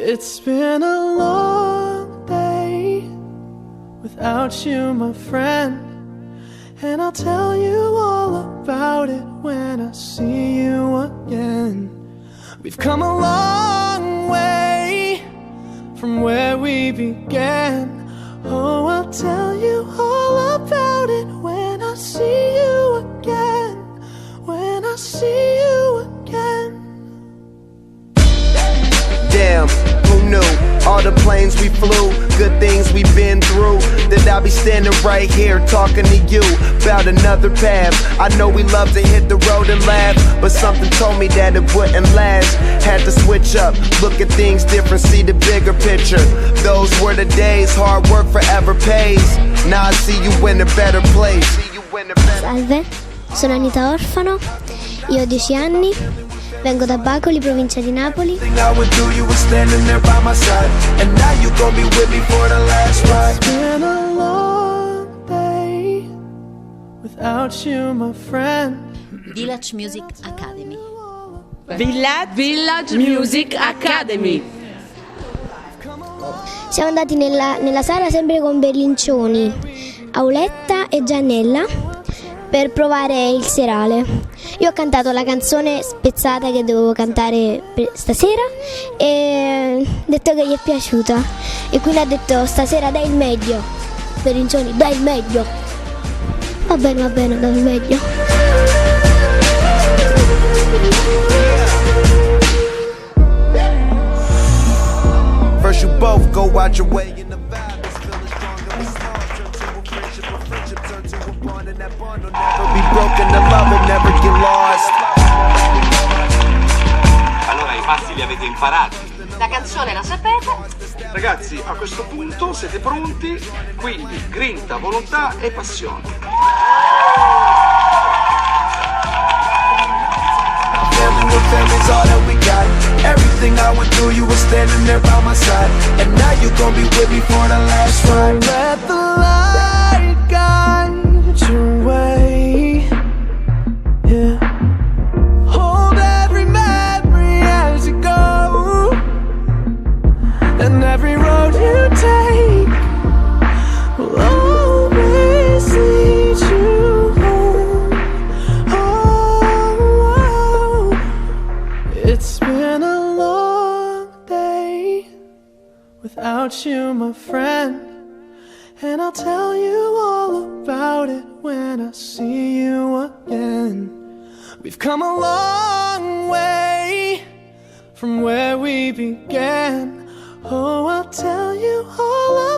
It's been a long day without you, my friend, and I'll tell you all about it when I see you again. We've come a long way from where we began. Oh, I'll tell you all about it when I see you again. When I see you again. Damn, who knew? All the planes we flew, good things we've been through. That I'll be standing right here talking to you about another path. I know we love to hit the road and laugh, but something told me that it wouldn't last. Had to switch up, look at things different, see the bigger picture. Those were the days, hard work forever pays. Now I see you in a better place. Salve, sono Anita Orfano, io ho 10 anni. Vengo da Bacoli, provincia di Napoli. It's been a long day without you, my friend. Village Music Academy. Village Music Academy. Siamo andati nella sala sempre con Berlincioni, Auletta e Giannella per provare il serale. Io ho cantato la canzone spezzata che dovevo cantare stasera e ha detto che gli è piaciuta e quindi ha detto stasera dai il meglio. Berlincioni, dai il meglio. Va bene, dai il meglio. First you both go out your way in the vibe. This feeling stronger and stronger. Turn to a friendship turn to a bond, and that bond will never be broken. The love will never get lost. Allora i passi li avete imparati. La canzone la sapete? Ragazzi, a questo punto siete pronti? Quindi grinta, volontà e passione. Family's all that we got. Everything I went through, you were standing there by my side, and now you gon' be with me for the last ride. Let the light guide your way. Yeah. Hold every memory as you go, and every road you take will always lead you home. Oh, it's been a long day without you, my friend, and I'll tell you all about it when I see you again. We've come a long way from where we began. Oh, I'll tell you all about